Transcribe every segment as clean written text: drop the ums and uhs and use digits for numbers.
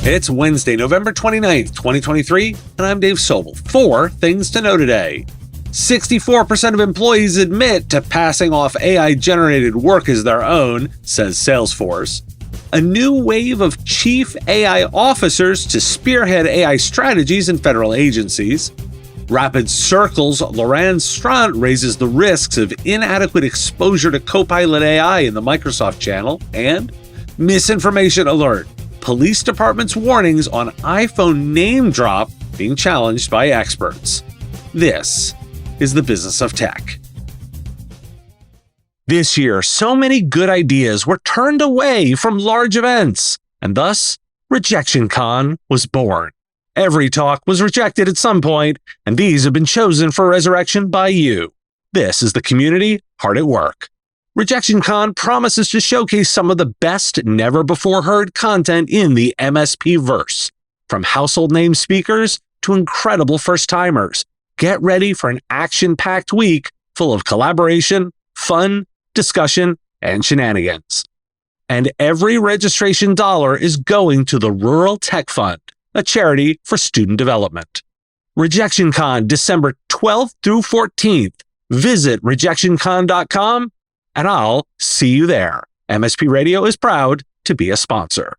It's Wednesday, November 29th, 2023, and I'm Dave Sobel. 4 things to know today. 64% of employees admit to passing off AI-generated work as their own, says Salesforce. A new wave of chief AI officers to spearhead AI strategies in federal agencies. Rapid Circle's Loryan Strant raises the risks of inadequate exposure to Copilot AI in the Microsoft channel. And Misinformation Alert. Police department's warnings on iPhone NameDrop being challenged by experts. This is the business of tech. This year, so many good ideas were turned away from large events, and thus, RejectionCon was born. Every talk was rejected at some point, and these have been chosen for resurrection by you. This is the community hard at work. RejectionCon promises to showcase some of the best never-before-heard content in the MSP-verse, from household name speakers to incredible first-timers. Get ready for an action-packed week full of collaboration, fun, discussion, and shenanigans. And every registration dollar is going to the Rural Tech Fund, a charity for student development. RejectionCon, December 12th through 14th. Visit rejectioncon.com, and I'll see you there. MSP Radio is proud to be a sponsor.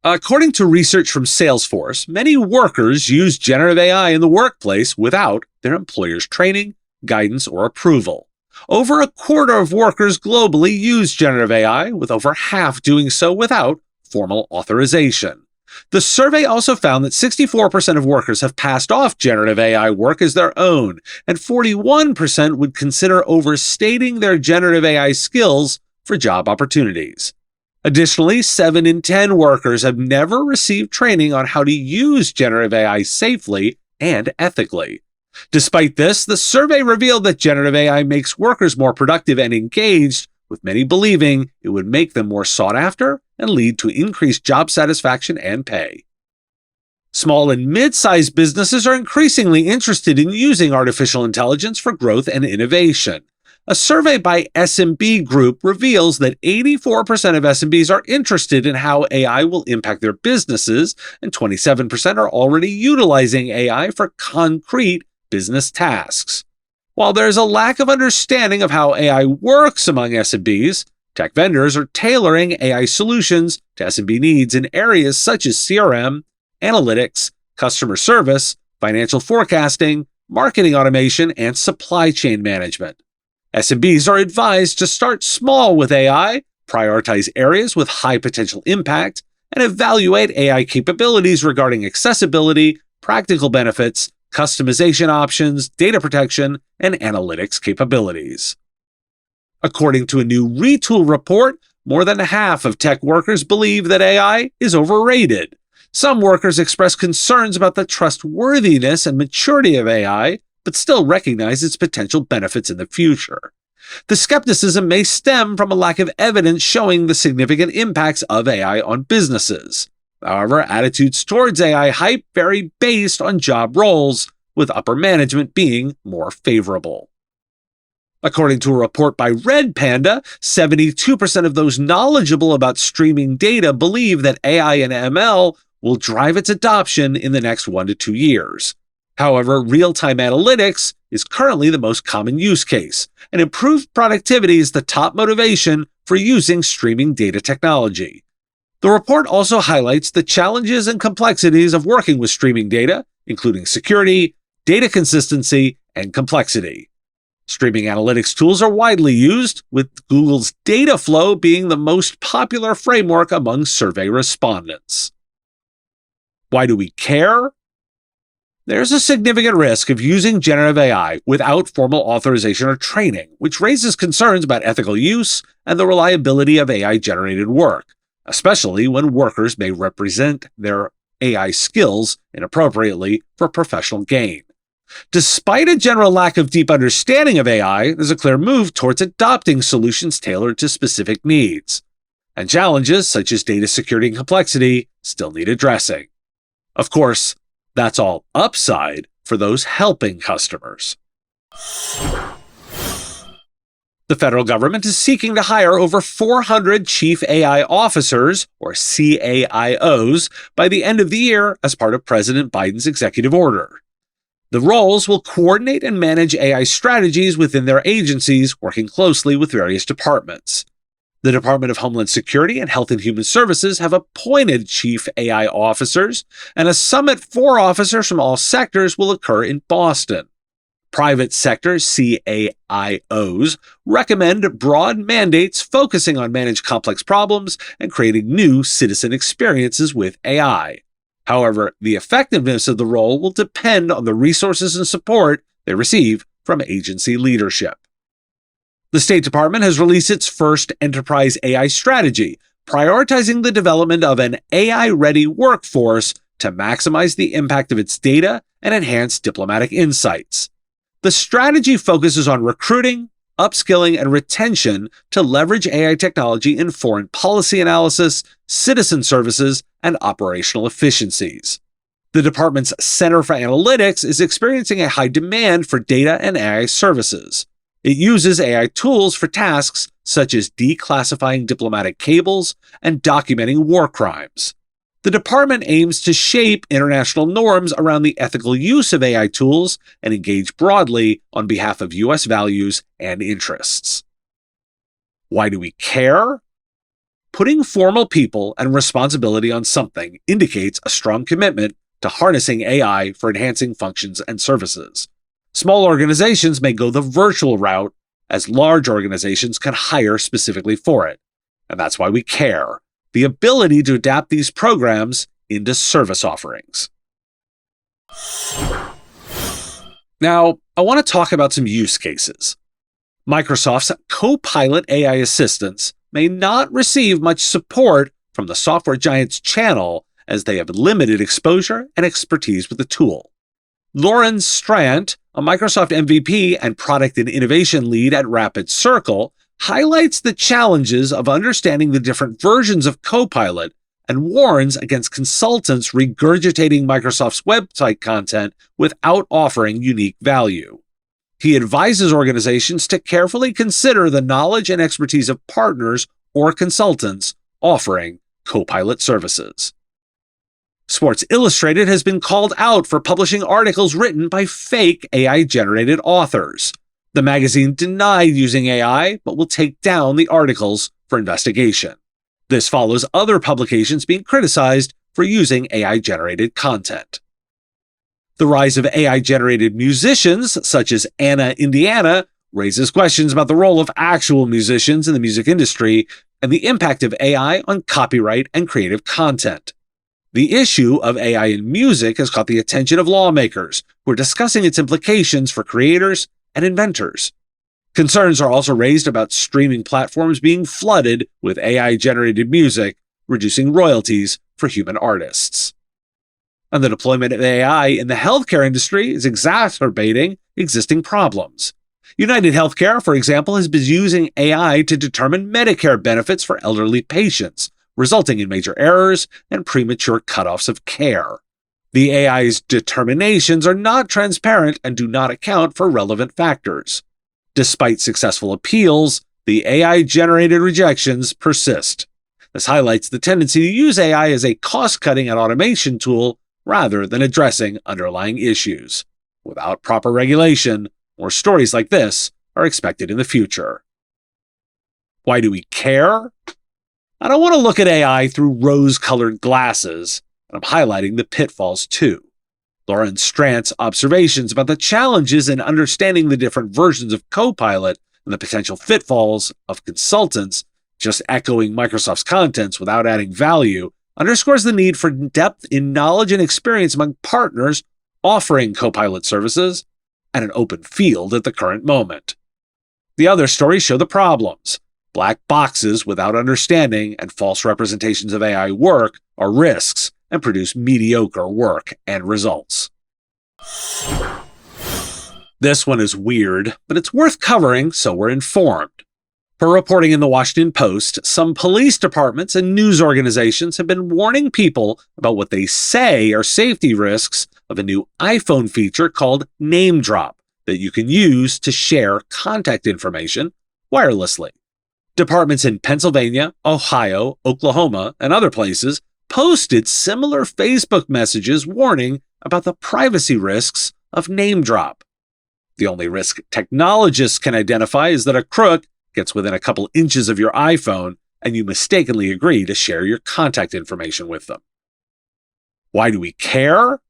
According to research from Salesforce, many workers use generative AI in the workplace without their employer's training, guidance, or approval. Over a quarter of workers globally use generative AI, with over half doing so without formal authorization. The survey also found that 64% of workers have passed off generative AI work as their own, and 41% would consider overstating their generative AI skills for job opportunities. Additionally, 7 in 10 workers have never received training on how to use generative AI safely and ethically. Despite this, the survey revealed that generative AI makes workers more productive and engaged, with many believing it would make them more sought after and lead to increased job satisfaction and pay. Small and mid-sized businesses are increasingly interested in using artificial intelligence for growth and innovation. A survey by SMB Group reveals that 84% of SMBs are interested in how AI will impact their businesses, and 27% are already utilizing AI for concrete business tasks. While there's a lack of understanding of how AI works among SMBs, tech vendors are tailoring AI solutions to SMB needs in areas such as CRM, analytics, customer service, financial forecasting, marketing automation, and supply chain management. SMBs are advised to start small with AI, prioritize areas with high potential impact, and evaluate AI capabilities regarding accessibility, practical benefits, customization options, data protection, and analytics capabilities. According to a new Retool report, more than half of tech workers believe that AI is overrated. Some workers express concerns about the trustworthiness and maturity of AI, but still recognize its potential benefits in the future. The skepticism may stem from a lack of evidence showing the significant impacts of AI on businesses. However, attitudes towards AI hype vary based on job roles, with upper management being more favorable. According to a report by Red Panda, 72% of those knowledgeable about streaming data believe that AI and ML will drive its adoption in the next 1 to 2 years. However, real-time analytics is currently the most common use case, and improved productivity is the top motivation for using streaming data technology. The report also highlights the challenges and complexities of working with streaming data, including security, data consistency, and complexity. Streaming analytics tools are widely used, with Google's Dataflow being the most popular framework among survey respondents. Why do we care? There's a significant risk of using generative AI without formal authorization or training, which raises concerns about ethical use and the reliability of AI-generated work, especially when workers may represent their AI skills inappropriately for professional gain. Despite a general lack of deep understanding of AI, there's a clear move towards adopting solutions tailored to specific needs. And challenges such as data security and complexity still need addressing. Of course, that's all upside for those helping customers. The federal government is seeking to hire over 400 Chief AI Officers, or CAIOs, by the end of the year as part of President Biden's executive order. The roles will coordinate and manage AI strategies within their agencies, working closely with various departments. The Department of Homeland Security and Health and Human Services have appointed Chief AI Officers, and a summit for officers from all sectors will occur in Boston. Private sector CAIOs recommend broad mandates focusing on managing complex problems and creating new citizen experiences with AI. However, the effectiveness of the role will depend on the resources and support they receive from agency leadership. The State Department has released its first enterprise AI strategy, prioritizing the development of an AI-ready workforce to maximize the impact of its data and enhance diplomatic insights. The strategy focuses on recruiting, upskilling, and retention to leverage AI technology in foreign policy analysis, citizen services, and operational efficiencies. The department's Center for Analytics is experiencing a high demand for data and AI services. It uses AI tools for tasks such as declassifying diplomatic cables and documenting war crimes. The department aims to shape international norms around the ethical use of AI tools and engage broadly on behalf of U.S. values and interests. Why do we care? Putting formal people and responsibility on something indicates a strong commitment to harnessing AI for enhancing functions and services. Small organizations may go the virtual route, as large organizations can hire specifically for it. And that's why we care. The ability to adapt these programs into service offerings. Now, I want to talk about some use cases. Microsoft's Copilot AI assistants may not receive much support from the software giant's channel, as they have limited exposure and expertise with the tool. Loryan Strant, a Microsoft MVP and product and innovation lead at Rapid Circle, highlights the challenges of understanding the different versions of Copilot and warns against consultants regurgitating Microsoft's website content without offering unique value. He advises organizations to carefully consider the knowledge and expertise of partners or consultants offering Copilot services. Sports Illustrated has been called out for publishing articles written by fake AI-generated authors. The magazine denied using AI, but will take down the articles for investigation. This follows other publications being criticized for using AI-generated content. The rise of AI-generated musicians, such as Anna Indiana, raises questions about the role of actual musicians in the music industry and the impact of AI on copyright and creative content. The issue of AI in music has caught the attention of lawmakers, who are discussing its implications for creators and inventors. Concerns are also raised about streaming platforms being flooded with AI-generated music, reducing royalties for human artists. And the deployment of AI in the healthcare industry is exacerbating existing problems. United Healthcare, for example, has been using AI to determine Medicare benefits for elderly patients, resulting in major errors and premature cutoffs of care. The AI's determinations are not transparent and do not account for relevant factors. Despite successful appeals, the AI-generated rejections persist. This highlights the tendency to use AI as a cost-cutting and automation tool rather than addressing underlying issues. Without proper regulation, more stories like this are expected in the future. Why do we care? I don't want to look at AI through rose-colored glasses, and I'm highlighting the pitfalls too. Loryan Strant's observations about the challenges in understanding the different versions of Copilot and the potential pitfalls of consultants just echoing Microsoft's contents without adding value underscores the need for depth in knowledge and experience among partners offering Copilot services and an open field at the current moment. The other stories show the problems. Black boxes without understanding and false representations of AI work are risks and produce mediocre work and results. This one is weird, but it's worth covering so we're informed. Per reporting in the Washington Post, some police departments and news organizations have been warning people about what they say are safety risks of a new iPhone feature called NameDrop that you can use to share contact information wirelessly. Departments in Pennsylvania, Ohio, Oklahoma, and other places posted similar Facebook messages warning about the privacy risks of NameDrop. The only risk technologists can identify is that a crook gets within a couple inches of your iPhone and you mistakenly agree to share your contact information with them. Why do we care?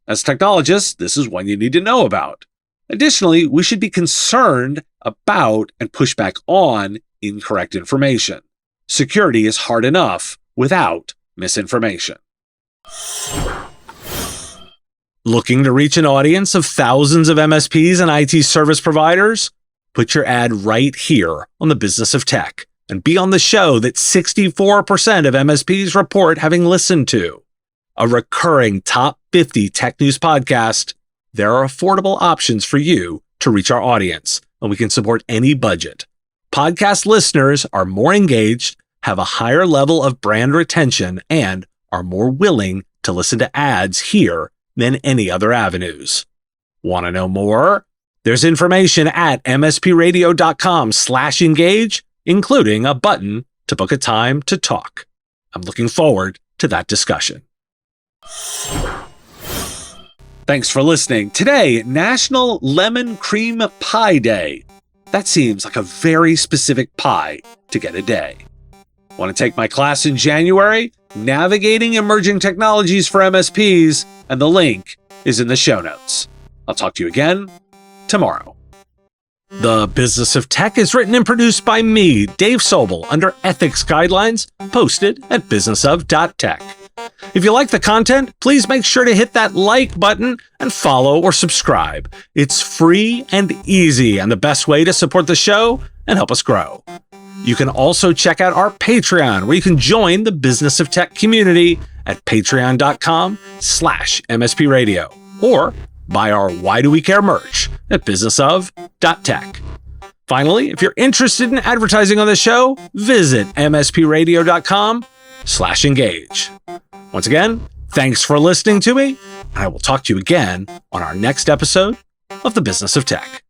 As technologists, this is one you need to know about. Additionally, we should be concerned about and push back on incorrect information. Security is hard enough without misinformation. Looking to reach an audience of thousands of MSPs and IT service providers? Put your ad right here on the Business of Tech and be on the show that 64% of MSPs report having listened to. A recurring top 50 tech news podcast, there are affordable options for you to reach our audience, and we can support any budget. Podcast listeners are more engaged, have a higher level of brand retention, and are more willing to listen to ads here than any other avenues. Want to know more? There's information at mspradio.com/engage, including a button to book a time to talk. I'm looking forward to that discussion. Thanks for listening. Today, National Lemon Cream Pie Day. That seems like a very specific pie to get a day. Want to take my class in January? Navigating Emerging Technologies for MSPs, and the link is in the show notes. I'll talk to you again tomorrow. The Business of Tech is written and produced by me, Dave Sobel, under ethics guidelines posted at businessof.tech. If you like the content, please make sure to hit that like button and follow or subscribe. It's free and easy and the best way to support the show and help us grow. You can also check out our Patreon, where you can join the Business of Tech community at patreon.com/MSP Radio, or buy our Why Do We Care merch at businessof.tech. Finally, if you're interested in advertising on the show, visit mspradio.com/engage. Once again, thanks for listening to me, and I will talk to you again on our next episode of the Business of Tech.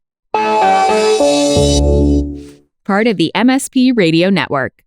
Part of the MSP Radio Network.